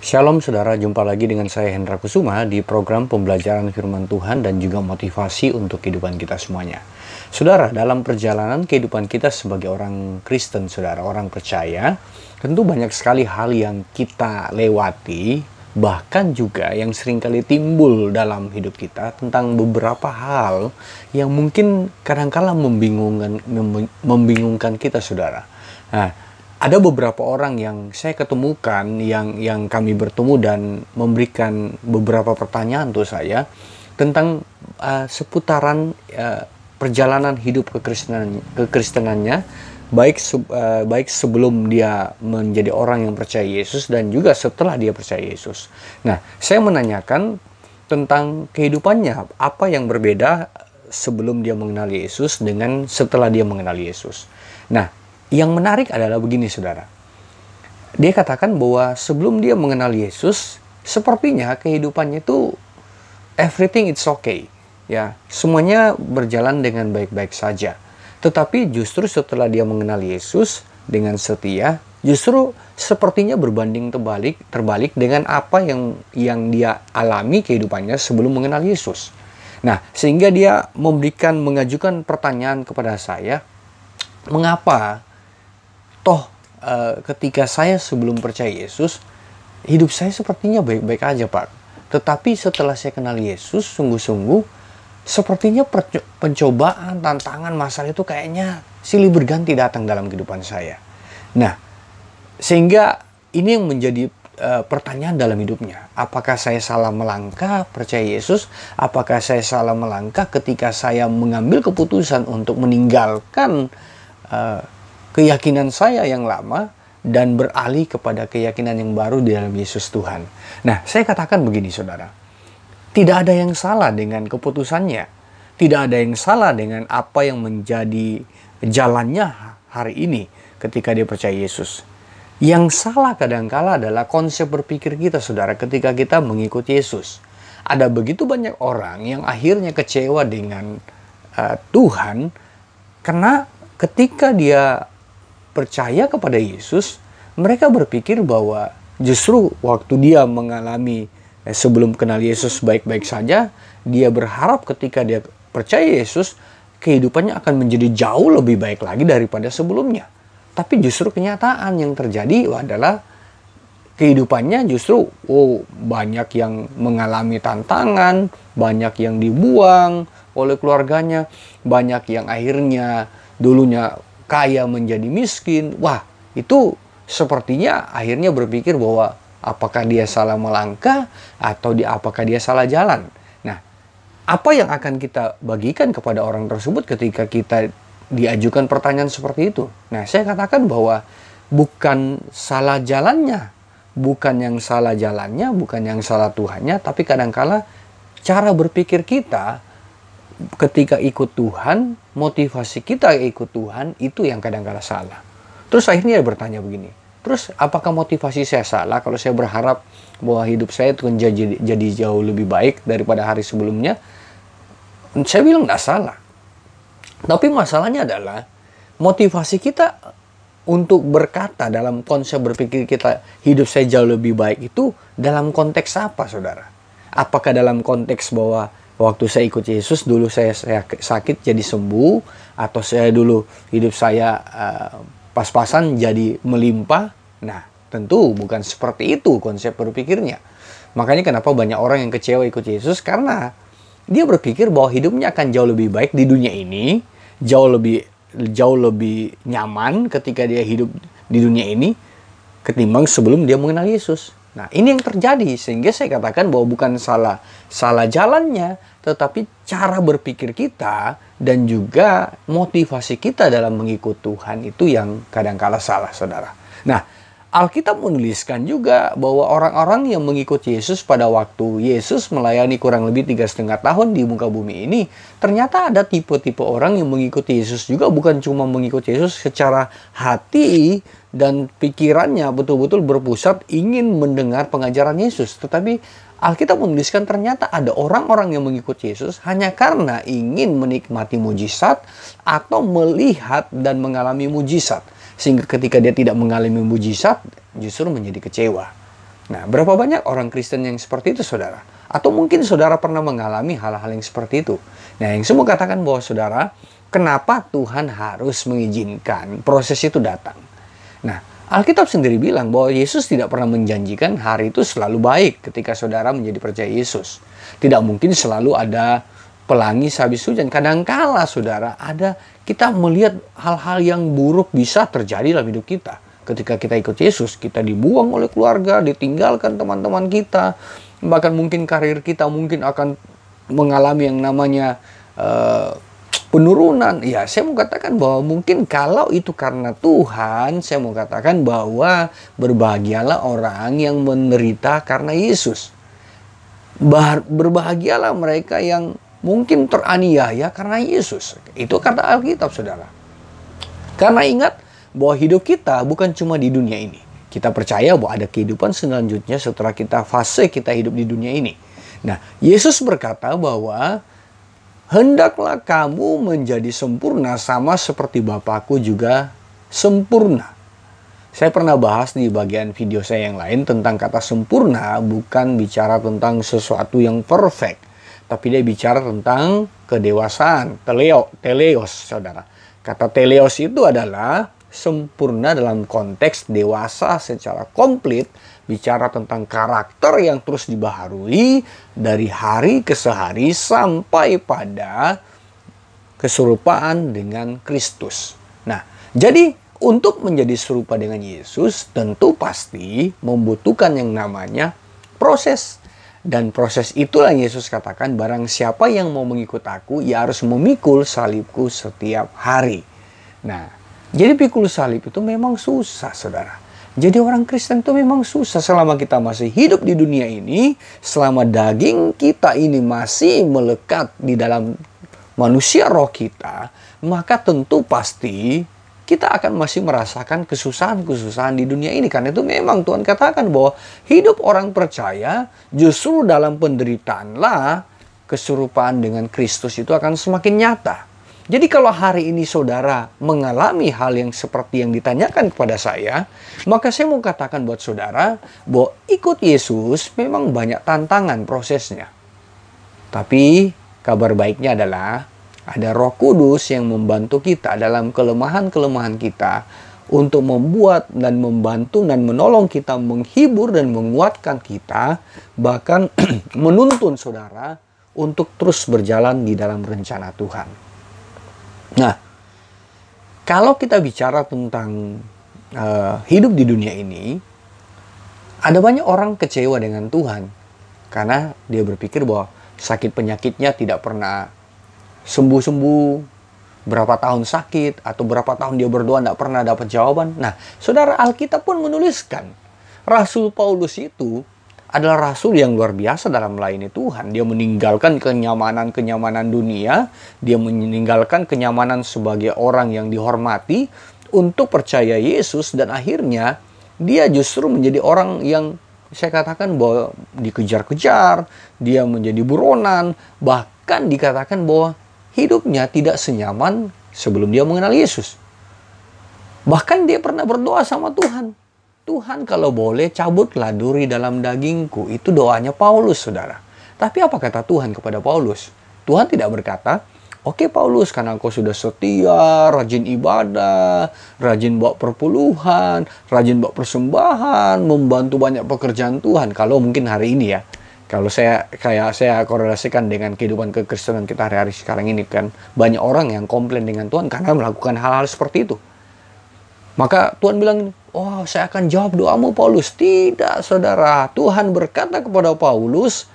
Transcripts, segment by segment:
Shalom saudara, jumpa lagi dengan saya Hendra Kusuma di program pembelajaran firman Tuhan dan juga motivasi untuk kehidupan kita semuanya. Saudara, dalam perjalanan kehidupan kita sebagai orang Kristen, saudara, orang percaya, tentu banyak sekali hal yang kita lewati, bahkan juga yang seringkali timbul dalam hidup kita tentang beberapa hal yang mungkin kadang-kala membingungkan kita, saudara. Nah, ada beberapa orang yang saya ketemukan, yang kami bertemu dan memberikan beberapa pertanyaan untuk saya tentang seputaran perjalanan hidup kekristenannya, baik sebelum dia menjadi orang yang percaya Yesus dan juga setelah dia percaya Yesus. Nah, saya menanyakan tentang kehidupannya, apa yang berbeda sebelum dia mengenal Yesus dengan setelah dia mengenal Yesus. Nah, yang menarik adalah begini, saudara. Dia katakan bahwa sebelum dia mengenal Yesus, sepertinya kehidupannya itu everything it's okay. Ya, semuanya berjalan dengan baik-baik saja. Tetapi justru setelah dia mengenal Yesus dengan setia, justru sepertinya berbanding terbalik dengan apa yang dia alami kehidupannya sebelum mengenal Yesus. Nah, sehingga dia mengajukan pertanyaan kepada saya, mengapa ketika saya sebelum percaya Yesus, hidup saya sepertinya baik-baik aja, Pak. Tetapi setelah saya kenal Yesus, sungguh-sungguh, sepertinya pencobaan, tantangan, masalah itu kayaknya silih berganti datang dalam kehidupan saya. Nah, sehingga ini yang menjadi pertanyaan dalam hidupnya. Apakah saya salah melangkah percaya Yesus? Apakah saya salah melangkah ketika saya mengambil keputusan untuk meninggalkan keyakinan saya yang lama dan beralih kepada keyakinan yang baru di dalam Yesus Tuhan. Nah, saya katakan begini, saudara. Tidak ada yang salah dengan keputusannya. Tidak ada yang salah dengan apa yang menjadi jalannya hari ini ketika dia percaya Yesus. Yang salah kadangkala adalah konsep berpikir kita, saudara, ketika kita mengikuti Yesus. Ada begitu banyak orang yang akhirnya kecewa dengan Tuhan karena ketika dia percaya kepada Yesus, mereka berpikir bahwa justru waktu dia mengalami sebelum kenal Yesus baik-baik saja, dia berharap ketika dia percaya Yesus, kehidupannya akan menjadi jauh lebih baik lagi daripada sebelumnya. Tapi justru kenyataan yang terjadi adalah kehidupannya justru banyak yang mengalami tantangan, banyak yang dibuang oleh keluarganya, banyak yang akhirnya dulunya kaya menjadi miskin. Wah, itu sepertinya akhirnya berpikir bahwa apakah dia salah melangkah atau apakah dia salah jalan. Nah, apa yang akan kita bagikan kepada orang tersebut ketika kita diajukan pertanyaan seperti itu? Nah, saya katakan bahwa bukan salah jalannya, bukan yang salah jalannya, bukan yang salah Tuhannya, tapi kadangkala cara berpikir kita ketika ikut Tuhan, motivasi kita ikut Tuhan, itu yang kadang-kadang salah. Terus akhirnya dia bertanya begini, terus apakah motivasi saya salah kalau saya berharap bahwa hidup saya itu jadi jauh lebih baik daripada hari sebelumnya? Saya bilang nggak salah. Tapi masalahnya adalah motivasi kita untuk berkata dalam konsep berpikir kita hidup saya jauh lebih baik itu dalam konteks apa, saudara? Apakah dalam konteks bahwa waktu saya ikut Yesus, dulu saya sakit jadi sembuh, atau saya dulu hidup saya pas-pasan jadi melimpah? Nah, tentu bukan seperti itu konsep berpikirnya. Makanya kenapa banyak orang yang kecewa ikut Yesus, karena dia berpikir bahwa hidupnya akan jauh lebih baik di dunia ini, jauh lebih nyaman ketika dia hidup di dunia ini ketimbang sebelum dia mengenal Yesus. Nah, ini yang terjadi, sehingga saya katakan bahwa bukan salah jalannya, tetapi cara berpikir kita dan juga motivasi kita dalam mengikut Tuhan itu yang kadang-kala salah, saudara. Nah, Alkitab menuliskan juga bahwa orang-orang yang mengikuti Yesus pada waktu Yesus melayani kurang lebih 3,5 tahun di muka bumi ini, ternyata ada tipe-tipe orang yang mengikuti Yesus juga, bukan cuma mengikuti Yesus secara hati dan pikirannya betul-betul berpusat ingin mendengar pengajaran Yesus. Tetapi Alkitab menuliskan ternyata ada orang-orang yang mengikuti Yesus hanya karena ingin menikmati mujizat atau melihat dan mengalami mujizat. Sehingga ketika dia tidak mengalami mujizat, justru menjadi kecewa. Nah, berapa banyak orang Kristen yang seperti itu, saudara? Atau mungkin saudara pernah mengalami hal-hal yang seperti itu. Nah, yang saya mau katakan bahwa saudara, kenapa Tuhan harus mengizinkan proses itu datang? Nah, Alkitab sendiri bilang bahwa Yesus tidak pernah menjanjikan hari itu selalu baik ketika saudara menjadi percaya Yesus. Tidak mungkin selalu ada pelangi sehabis hujan. Kadangkala saudara, kita melihat hal-hal yang buruk bisa terjadi dalam hidup kita. Ketika kita ikut Yesus, kita dibuang oleh keluarga, ditinggalkan teman-teman kita, bahkan mungkin karir kita mungkin akan mengalami yang namanya penurunan. Ya, saya mau katakan bahwa mungkin kalau itu karena Tuhan, saya mau katakan bahwa berbahagialah orang yang menderita karena Yesus. Berbahagialah mereka yang mungkin teraniaya karena Yesus. Itu kata Alkitab, saudara. Karena ingat bahwa hidup kita bukan cuma di dunia ini. Kita percaya bahwa ada kehidupan selanjutnya setelah fase kita hidup di dunia ini. Nah, Yesus berkata bahwa hendaklah kamu menjadi sempurna sama seperti Bapakku juga sempurna. Saya pernah bahas di bagian video saya yang lain tentang kata sempurna bukan bicara tentang sesuatu yang perfect, tapi dia bicara tentang kedewasaan, teleos, saudara. Kata teleos itu adalah sempurna dalam konteks dewasa secara komplit, bicara tentang karakter yang terus dibaharui dari hari ke hari sampai pada keserupaan dengan Kristus. Nah, jadi untuk menjadi serupa dengan Yesus tentu pasti membutuhkan yang namanya proses. Dan proses itulah yang Yesus katakan, barang siapa yang mau mengikut aku, ia harus memikul salibku setiap hari. Nah, jadi pikul salib itu memang susah, saudara. Jadi orang Kristen itu memang susah selama kita masih hidup di dunia ini, selama daging kita ini masih melekat di dalam manusia roh kita, maka tentu pasti kita akan masih merasakan kesusahan-kesusahan di dunia ini. Karena itu memang Tuhan katakan bahwa hidup orang percaya justru dalam penderitaanlah keserupaan dengan Kristus itu akan semakin nyata. Jadi kalau hari ini saudara mengalami hal yang seperti yang ditanyakan kepada saya, maka saya mau katakan buat saudara bahwa ikut Yesus memang banyak tantangan prosesnya. Tapi kabar baiknya adalah ada Roh Kudus yang membantu kita dalam kelemahan-kelemahan kita untuk membuat dan membantu dan menolong kita, menghibur dan menguatkan kita, bahkan menuntun saudara untuk terus berjalan di dalam rencana Tuhan. Nah, kalau kita bicara tentang hidup di dunia ini, ada banyak orang kecewa dengan Tuhan karena dia berpikir bahwa sakit penyakitnya tidak pernah sembuh-sembuh, berapa tahun sakit atau berapa tahun dia berdoa tidak pernah dapat jawaban. Nah, saudara, Alkitab pun menuliskan Rasul Paulus itu adalah rasul yang luar biasa dalam melayani Tuhan. Dia meninggalkan kenyamanan dunia, dia meninggalkan kenyamanan sebagai orang yang dihormati untuk percaya Yesus, dan akhirnya dia justru menjadi orang yang saya katakan bahwa dikejar-kejar, dia menjadi buronan, bahkan dikatakan bahwa hidupnya tidak senyaman sebelum dia mengenal Yesus. Bahkan dia pernah berdoa sama Tuhan. Tuhan, kalau boleh cabutlah duri dalam dagingku. Itu doanya Paulus, saudara. Tapi apa kata Tuhan kepada Paulus? Tuhan tidak berkata, oke Paulus, karena engkau sudah setia, rajin ibadah, rajin bawa perpuluhan, rajin bawa persembahan, membantu banyak pekerjaan Tuhan. Kalau mungkin hari ini ya, kalau saya korelasikan dengan kehidupan kekristenan kita hari-hari sekarang ini, kan banyak orang yang komplain dengan Tuhan karena melakukan hal-hal seperti itu. Maka Tuhan bilang, oh saya akan jawab doamu Paulus. Tidak, saudara. Tuhan berkata kepada Paulus,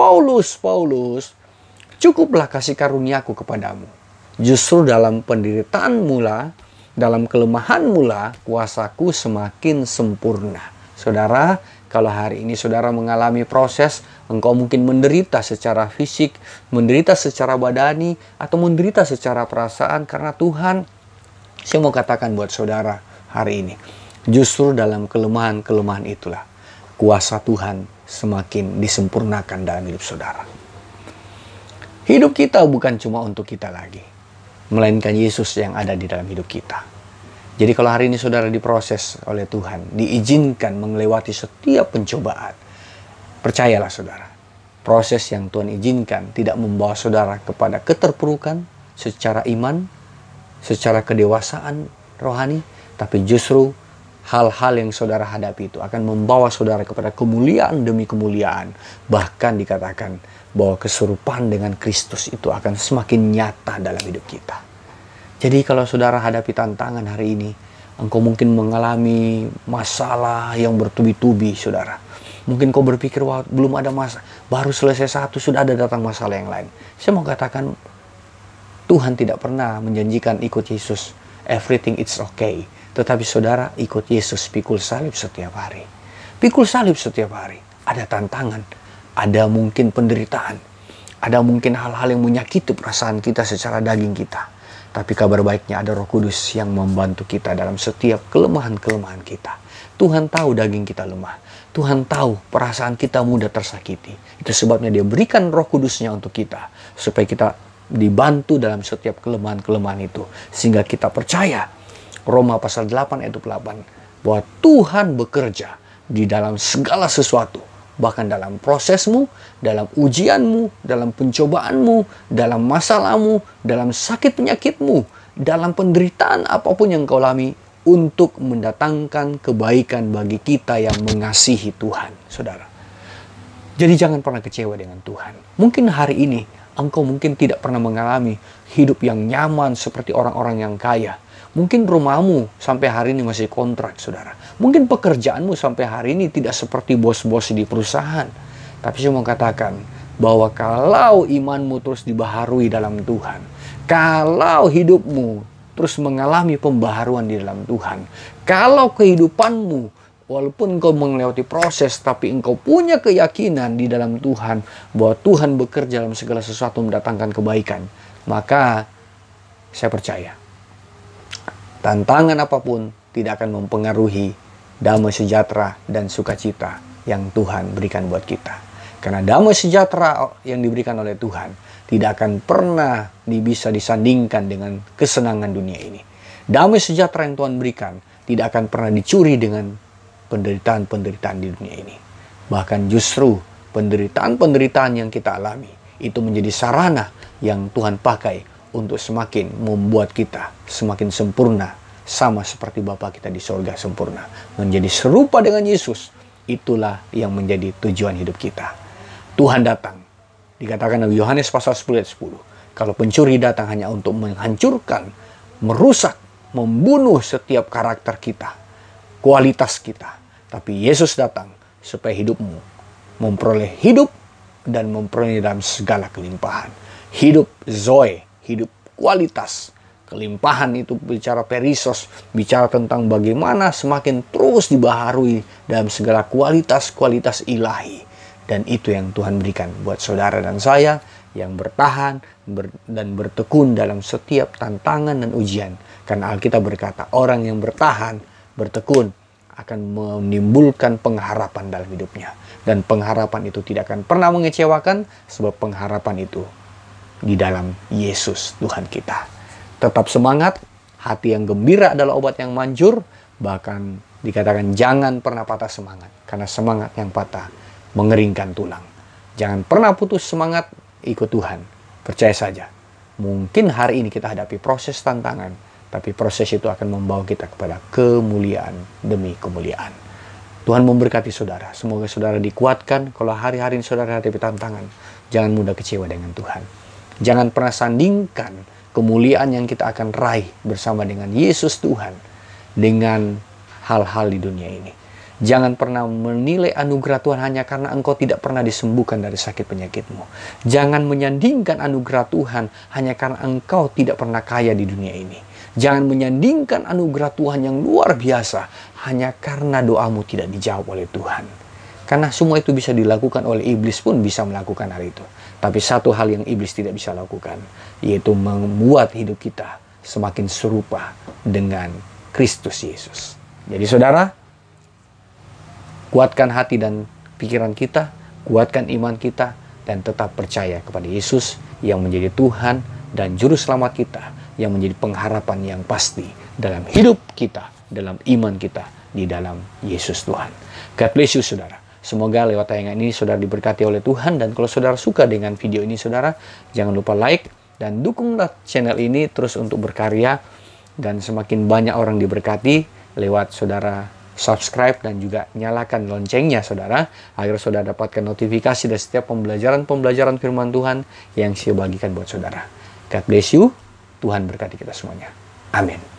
Paulus, cukuplah kasih karuniaku kepadamu. Justru dalam penderitaanmu lah, dalam kelemahanmu lah, kuasaku semakin sempurna. Saudara, kalau hari ini saudara mengalami proses, engkau mungkin menderita secara fisik, menderita secara badani, atau menderita secara perasaan, karena Tuhan, saya mau katakan buat saudara hari ini, justru dalam kelemahan-kelemahan itulah kuasa Tuhan semakin disempurnakan dalam hidup saudara. Hidup kita bukan cuma untuk kita lagi, melainkan Yesus yang ada di dalam hidup kita. Jadi kalau hari ini saudara diproses oleh Tuhan, diizinkan melewati setiap pencobaan, percayalah saudara, proses yang Tuhan izinkan tidak membawa saudara kepada keterpurukan secara iman, secara kedewasaan rohani, tapi justru hal-hal yang saudara hadapi itu akan membawa saudara kepada kemuliaan demi kemuliaan. Bahkan dikatakan bahwa keserupaan dengan Kristus itu akan semakin nyata dalam hidup kita. Jadi kalau saudara hadapi tantangan hari ini, engkau mungkin mengalami masalah yang bertubi-tubi, saudara. Mungkin kau berpikir, wah, belum ada masalah, baru selesai satu, sudah ada datang masalah yang lain. Saya mau katakan, Tuhan tidak pernah menjanjikan ikut Yesus, everything it's okay. Tetapi saudara ikut Yesus pikul salib setiap hari. Pikul salib setiap hari. Ada tantangan, ada mungkin penderitaan, ada mungkin hal-hal yang menyakiti perasaan kita secara daging kita. Tapi kabar baiknya ada Roh Kudus yang membantu kita dalam setiap kelemahan-kelemahan kita. Tuhan tahu daging kita lemah. Tuhan tahu perasaan kita mudah tersakiti. Itu sebabnya Dia berikan Roh Kudusnya untuk kita. Supaya kita dibantu dalam setiap kelemahan-kelemahan itu. Sehingga kita percaya, Roma pasal 8 ayat 8, bahwa Tuhan bekerja di dalam segala sesuatu. Bahkan dalam prosesmu, dalam ujianmu, dalam pencobaanmu, dalam masalahmu, dalam sakit penyakitmu, dalam penderitaan apapun yang kau alami, untuk mendatangkan kebaikan bagi kita yang mengasihi Tuhan, saudara. Jadi jangan pernah kecewa dengan Tuhan. Mungkin hari ini engkau mungkin tidak pernah mengalami hidup yang nyaman seperti orang-orang yang kaya. Mungkin rumahmu sampai hari ini masih kontrak, saudara. Mungkin pekerjaanmu sampai hari ini tidak seperti bos-bos di perusahaan. Tapi saya mau katakan bahwa kalau imanmu terus dibaharui dalam Tuhan, kalau hidupmu terus mengalami pembaharuan di dalam Tuhan, kalau kehidupanmu, walaupun engkau melewati proses, tapi engkau punya keyakinan di dalam Tuhan, bahwa Tuhan bekerja dalam segala sesuatu mendatangkan kebaikan, maka saya percaya, tantangan apapun tidak akan mempengaruhi damai sejahtera dan sukacita yang Tuhan berikan buat kita. Karena damai sejahtera yang diberikan oleh Tuhan tidak akan pernah bisa disandingkan dengan kesenangan dunia ini. Damai sejahtera yang Tuhan berikan tidak akan pernah dicuri dengan penderitaan-penderitaan di dunia ini. Bahkan justru penderitaan-penderitaan yang kita alami itu menjadi sarana yang Tuhan pakai untuk semakin membuat kita semakin sempurna, sama seperti Bapa kita di sorga sempurna. Menjadi serupa dengan Yesus, itulah yang menjadi tujuan hidup kita. Tuhan datang, dikatakan oleh Yohanes pasal 10 ayat 10, kalau pencuri datang hanya untuk menghancurkan, merusak, membunuh setiap karakter kita, kualitas kita. Tapi Yesus datang supaya hidupmu memperoleh hidup dan memperoleh dalam segala kelimpahan. Hidup Zoe, hidup kualitas. Kelimpahan itu bicara perisos, bicara tentang bagaimana semakin terus dibaharui dalam segala kualitas-kualitas ilahi. Dan itu yang Tuhan berikan buat saudara dan saya yang bertahan dan bertekun dalam setiap tantangan dan ujian. Karena Alkitab berkata, orang yang bertahan, bertekun, akan menimbulkan pengharapan dalam hidupnya. Dan pengharapan itu tidak akan pernah mengecewakan, sebab pengharapan itu di dalam Yesus Tuhan kita. Tetap semangat, hati yang gembira adalah obat yang manjur. Bahkan dikatakan jangan pernah patah semangat, karena semangat yang patah mengeringkan tulang. Jangan pernah putus semangat, ikut Tuhan. Percaya saja, mungkin hari ini kita hadapi proses tantangan, tapi proses itu akan membawa kita kepada kemuliaan demi kemuliaan. Tuhan memberkati saudara. Semoga saudara dikuatkan kalau hari-hari ini saudara hadapi tantangan. Jangan mudah kecewa dengan Tuhan. Jangan pernah sandingkan kemuliaan yang kita akan raih bersama dengan Yesus Tuhan dengan hal-hal di dunia ini. Jangan pernah menilai anugerah Tuhan hanya karena engkau tidak pernah disembuhkan dari sakit penyakitmu. Jangan menyandingkan anugerah Tuhan hanya karena engkau tidak pernah kaya di dunia ini. Jangan menyandingkan anugerah Tuhan yang luar biasa hanya karena doamu tidak dijawab oleh Tuhan. Karena semua itu bisa dilakukan oleh iblis pun bisa melakukan hal itu. Tapi satu hal yang iblis tidak bisa lakukan, yaitu membuat hidup kita semakin serupa dengan Kristus Yesus. Jadi saudara, kuatkan hati dan pikiran kita, kuatkan iman kita, dan tetap percaya kepada Yesus yang menjadi Tuhan dan Juru Selamat kita, yang menjadi pengharapan yang pasti dalam hidup kita, dalam iman kita, di dalam Yesus Tuhan. God bless you, saudara. Semoga lewat tayangan ini saudara diberkati oleh Tuhan. Dan kalau saudara suka dengan video ini, saudara, jangan lupa like dan dukunglah channel ini terus untuk berkarya. Dan semakin banyak orang diberkati lewat saudara subscribe dan juga nyalakan loncengnya, saudara, agar saudara dapatkan notifikasi dari setiap pembelajaran firman Tuhan yang saya bagikan buat saudara. God bless you. Tuhan berkati kita semuanya. Amin.